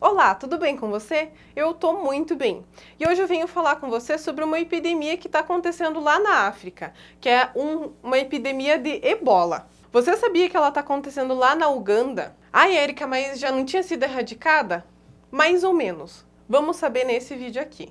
Olá, tudo bem com você? Eu tô muito bem. E hoje eu venho falar com você sobre uma epidemia que está acontecendo lá na África, que é uma epidemia de ebola. Você sabia que ela está acontecendo lá na Uganda? Ai, Érica, mas já não tinha sido erradicada? Mais ou menos. Vamos saber nesse vídeo aqui.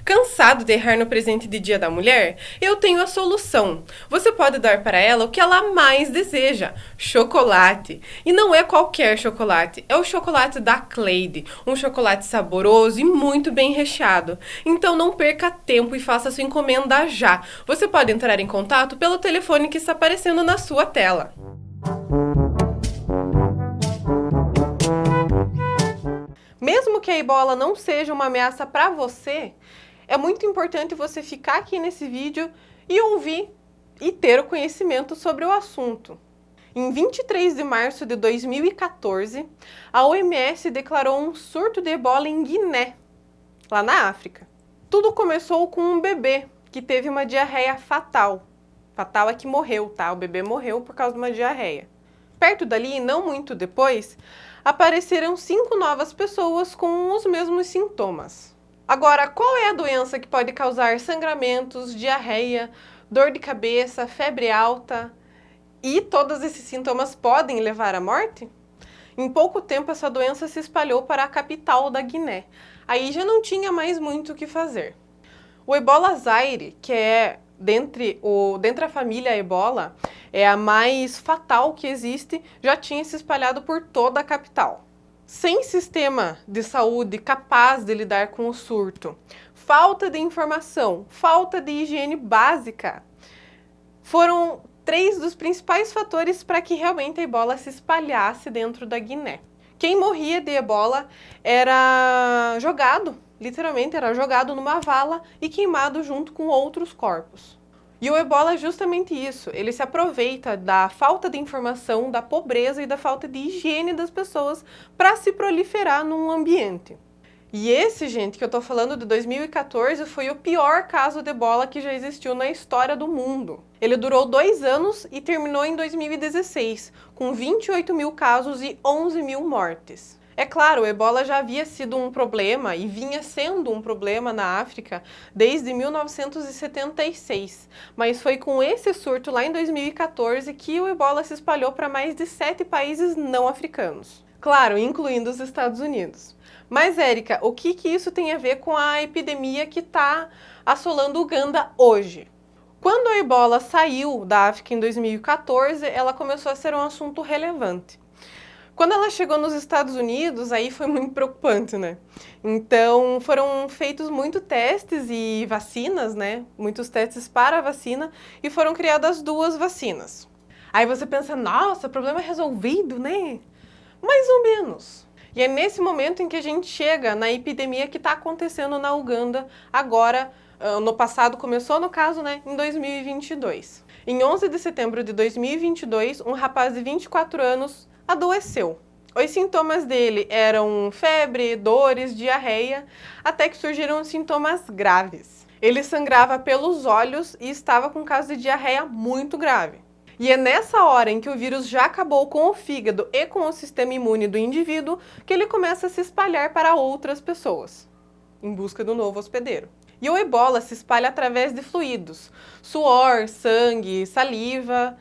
Cansado de errar no presente de Dia da Mulher? Eu tenho a solução. Você pode dar para ela o que ela mais deseja: chocolate. E não é qualquer chocolate, é o chocolate da Cleide, um chocolate saboroso e muito bem recheado. Então não perca tempo e faça sua encomenda já. Você pode entrar em contato pelo telefone que está aparecendo na sua tela. Mesmo que a ebola não seja uma ameaça para você, é muito importante você ficar aqui nesse vídeo e ouvir e ter o conhecimento sobre o assunto. Em 23 de março de 2014, a OMS declarou um surto de ebola em Guiné, lá na África. Tudo começou com um bebê que teve uma diarreia fatal. Fatal é que morreu, tá? O bebê morreu por causa de uma diarreia. Perto dali, não muito depois, apareceram 5 novas pessoas com os mesmos sintomas. Agora, qual é a doença que pode causar sangramentos, diarreia, dor de cabeça, febre alta e todos esses sintomas podem levar à morte? Em pouco tempo, essa doença se espalhou para a capital da Guiné. Aí já não tinha mais muito o que fazer. O Ebola Zaire, que é dentre a família Ebola, é a mais fatal que existe, já tinha se espalhado por toda a capital. Sem sistema de saúde capaz de lidar com o surto, falta de informação, falta de higiene básica, foram 3 dos principais fatores para que realmente a ebola se espalhasse dentro da Guiné. Quem morria de ebola era jogado, literalmente era jogado numa vala e queimado junto com outros corpos. E o ebola é justamente isso, ele se aproveita da falta de informação, da pobreza e da falta de higiene das pessoas para se proliferar num ambiente. E esse, gente, que eu tô falando de 2014, foi o pior caso de ebola que já existiu na história do mundo. Ele durou 2 anos e terminou em 2016, com 28 mil casos e 11 mil mortes. É claro, o ebola já havia sido um problema e vinha sendo um problema na África desde 1976, mas foi com esse surto lá em 2014 que o ebola se espalhou para mais de 7 países não africanos. Claro, incluindo os Estados Unidos. Mas, Érica, o que isso tem a ver com a epidemia que está assolando Uganda hoje? Quando a ebola saiu da África em 2014, ela começou a ser um assunto relevante. Quando ela chegou nos Estados Unidos, aí foi muito preocupante, né? Então, foram feitos muitos testes e vacinas, né? Muitos testes para a vacina e foram criadas 2 vacinas. Aí você pensa, nossa, problema resolvido, né? Mais ou menos. E é nesse momento em que a gente chega na epidemia que está acontecendo na Uganda agora, no passado começou no caso, né, em 2022. Em 11 de setembro de 2022, um rapaz de 24 anos adoeceu. Os sintomas dele eram febre, dores, diarreia, até que surgiram sintomas graves. Ele sangrava pelos olhos e estava com um caso de diarreia muito grave. E é nessa hora em que o vírus já acabou com o fígado e com o sistema imune do indivíduo que ele começa a se espalhar para outras pessoas, em busca do novo hospedeiro. E o ebola se espalha através de fluidos, suor, sangue, saliva,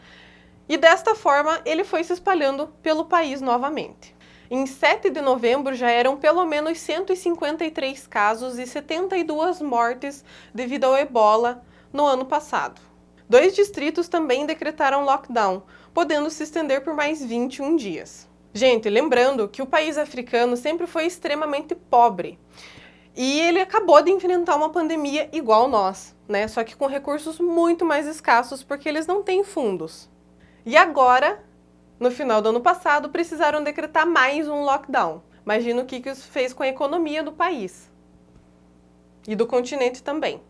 e desta forma ele foi se espalhando pelo país novamente. Em 7 de novembro já eram pelo menos 153 casos e 72 mortes devido ao ebola no ano passado. 2 distritos também decretaram lockdown, podendo se estender por mais 21 dias. Gente, lembrando que o país africano sempre foi extremamente pobre e ele acabou de enfrentar uma pandemia igual nós, né? Só que com recursos muito mais escassos porque eles não têm fundos. E agora, no final do ano passado, precisaram decretar mais um lockdown. Imagina o que isso fez com a economia do país e do continente também.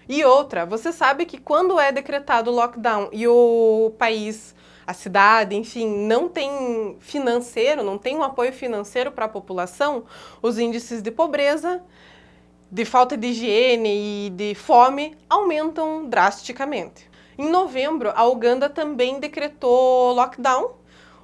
E outra, você sabe que quando é decretado lockdown e o país a cidade, enfim, não tem financeiro, não tem um apoio financeiro para a população, os índices de pobreza, de falta de higiene e de fome aumentam drasticamente. Em novembro, a Uganda também decretou lockdown,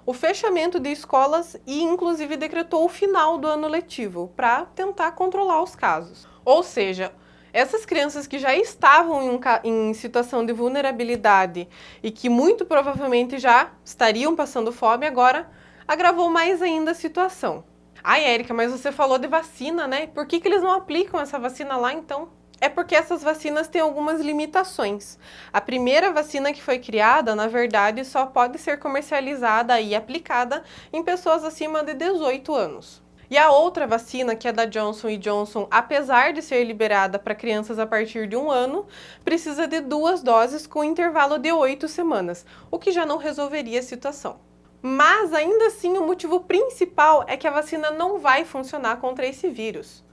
o fechamento de escolas e, inclusive, decretou o final do ano letivo para tentar controlar os casos. Ou seja, essas crianças que já estavam em situação de vulnerabilidade e que muito provavelmente já estariam passando fome, agora agravou mais ainda a situação. Ai, Érica, mas você falou de vacina, né? Por que eles não aplicam essa vacina lá, então? É porque essas vacinas têm algumas limitações. A primeira vacina que foi criada, na verdade, só pode ser comercializada e aplicada em pessoas acima de 18 anos. E a outra vacina, que é da Johnson & Johnson, apesar de ser liberada para crianças a partir de 1 ano, precisa de 2 doses com intervalo de 8 semanas, o que já não resolveria a situação. Mas, ainda assim, o motivo principal é que a vacina não vai funcionar contra esse vírus.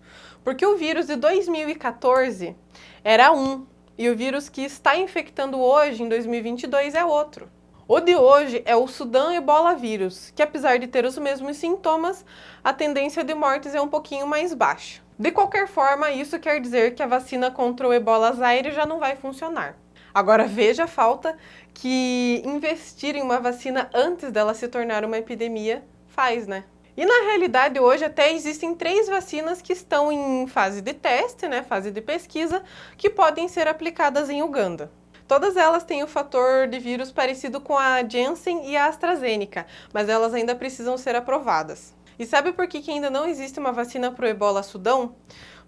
Porque o vírus de 2014 era um, e o vírus que está infectando hoje, em 2022, é outro. O de hoje é o Sudan Ebola vírus, que apesar de ter os mesmos sintomas, a tendência de mortes é um pouquinho mais baixa. De qualquer forma, isso quer dizer que a vacina contra o Ebola Zaire já não vai funcionar. Agora veja a falta que investir em uma vacina antes dela se tornar uma epidemia faz, né? E na realidade hoje até existem 3 vacinas que estão em fase de teste, né, fase de pesquisa, que podem ser aplicadas em Uganda. Todas elas têm o fator de vírus parecido com a Janssen e a AstraZeneca, mas elas ainda precisam ser aprovadas. E sabe por que ainda não existe uma vacina para o Ebola Sudão?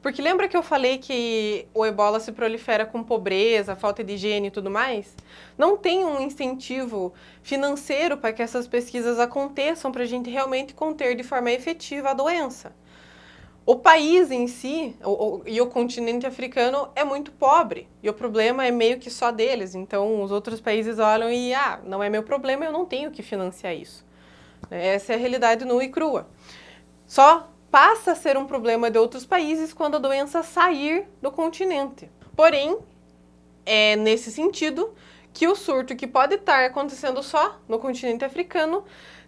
Porque lembra que eu falei que o ebola se prolifera com pobreza, falta de higiene e tudo mais? Não tem um incentivo financeiro para que essas pesquisas aconteçam para a gente realmente conter de forma efetiva a doença. O país em si, e o continente africano, é muito pobre. E o problema é meio que só deles. Então, os outros países olham e, não é meu problema, eu não tenho que financiar isso. Essa é a realidade nua e crua. Só passa a ser um problema de outros países quando a doença sair do continente. Porém, é nesse sentido que o surto que pode estar acontecendo só no continente africano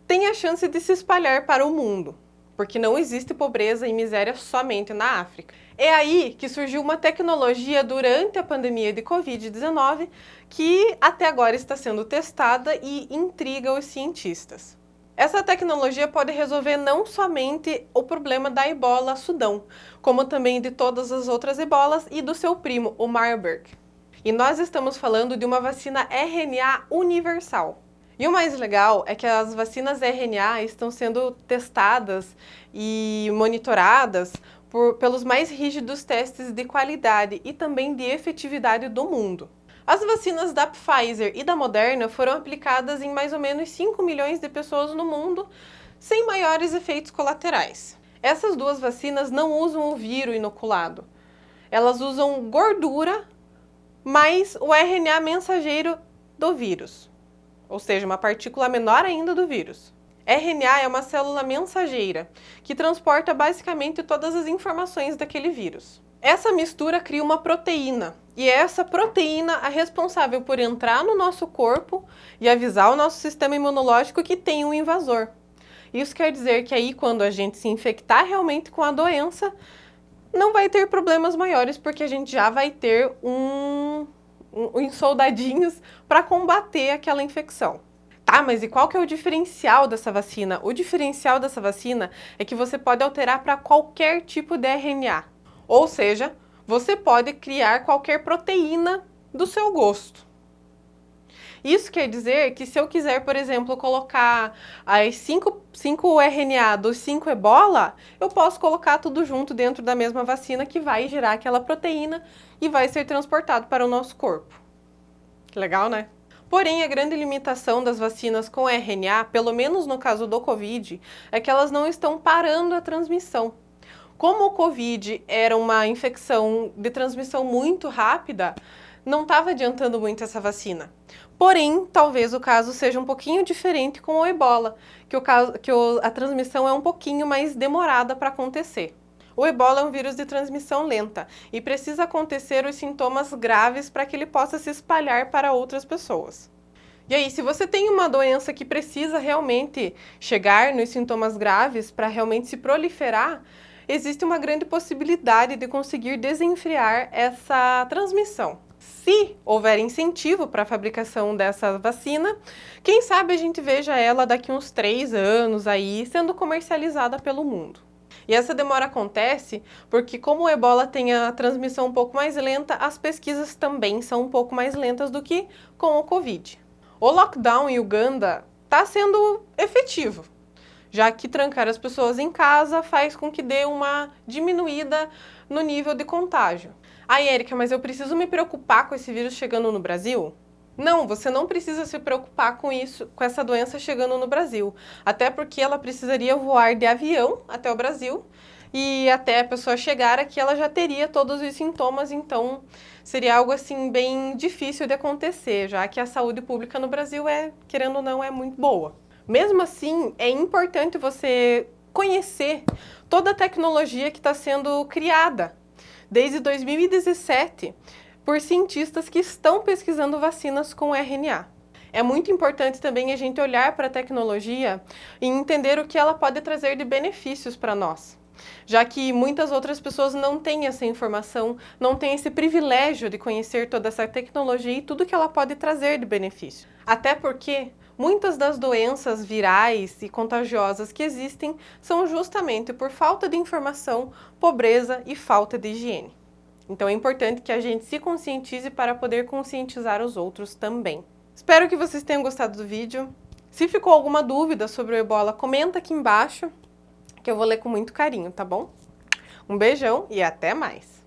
tem a chance de se espalhar para o mundo, porque não existe pobreza e miséria somente na África. É aí que surgiu uma tecnologia durante a pandemia de Covid-19 que até agora está sendo testada e intriga os cientistas. Essa tecnologia pode resolver não somente o problema da ebola Sudão, como também de todas as outras ebolas e do seu primo, o Marburg. E nós estamos falando de uma vacina RNA universal. E o mais legal é que as vacinas RNA estão sendo testadas e monitoradas pelos mais rígidos testes de qualidade e também de efetividade do mundo. As vacinas da Pfizer e da Moderna foram aplicadas em mais ou menos 5 milhões de pessoas no mundo, sem maiores efeitos colaterais. Essas 2 vacinas não usam o vírus inoculado. Elas usam gordura mais o RNA mensageiro do vírus, ou seja, uma partícula menor ainda do vírus. RNA é uma célula mensageira que transporta basicamente todas as informações daquele vírus. Essa mistura cria uma proteína, e é essa proteína a responsável por entrar no nosso corpo e avisar o nosso sistema imunológico que tem um invasor. Isso quer dizer que aí, quando a gente se infectar realmente com a doença, não vai ter problemas maiores, porque a gente já vai ter uns soldadinhos para combater aquela infecção. Tá, mas e qual que é o diferencial dessa vacina? O diferencial dessa vacina é que você pode alterar para qualquer tipo de RNA. Ou seja, você pode criar qualquer proteína do seu gosto. Isso quer dizer que se eu quiser, por exemplo, colocar as 5 RNA dos 5 ebola, eu posso colocar tudo junto dentro da mesma vacina que vai gerar aquela proteína e vai ser transportado para o nosso corpo. Legal, né? Porém, a grande limitação das vacinas com RNA, pelo menos no caso do Covid, é que elas não estão parando a transmissão. Como o Covid era uma infecção de transmissão muito rápida, não estava adiantando muito essa vacina. Porém, talvez o caso seja um pouquinho diferente com o ebola, a transmissão é um pouquinho mais demorada para acontecer. O ebola é um vírus de transmissão lenta e precisa acontecer os sintomas graves para que ele possa se espalhar para outras pessoas. E aí, se você tem uma doença que precisa realmente chegar nos sintomas graves para realmente se proliferar, existe uma grande possibilidade de conseguir desenfrear essa transmissão. Se houver incentivo para a fabricação dessa vacina, quem sabe a gente veja ela daqui uns 3 anos aí sendo comercializada pelo mundo. E essa demora acontece porque, como o ebola tem a transmissão um pouco mais lenta, as pesquisas também são um pouco mais lentas do que com o Covid. O lockdown em Uganda está sendo efetivo, já que trancar as pessoas em casa faz com que dê uma diminuída no nível de contágio. Ai, Érica, mas eu preciso me preocupar com esse vírus chegando no Brasil? Não, você não precisa se preocupar com isso, com essa doença chegando no Brasil. Até porque ela precisaria voar de avião até o Brasil e até a pessoa chegar aqui ela já teria todos os sintomas, então seria algo assim bem difícil de acontecer, já que a saúde pública no Brasil querendo ou não, é muito boa. Mesmo assim, é importante você conhecer toda a tecnologia que está sendo criada desde 2017 por cientistas que estão pesquisando vacinas com RNA. É muito importante também a gente olhar para a tecnologia e entender o que ela pode trazer de benefícios para nós, já que muitas outras pessoas não têm essa informação, não têm esse privilégio de conhecer toda essa tecnologia e tudo que ela pode trazer de benefício. Até porque muitas das doenças virais e contagiosas que existem são justamente por falta de informação, pobreza e falta de higiene. Então é importante que a gente se conscientize para poder conscientizar os outros também. Espero que vocês tenham gostado do vídeo. Se ficou alguma dúvida sobre o ebola, comenta aqui embaixo, que eu vou ler com muito carinho, tá bom? Um beijão e até mais!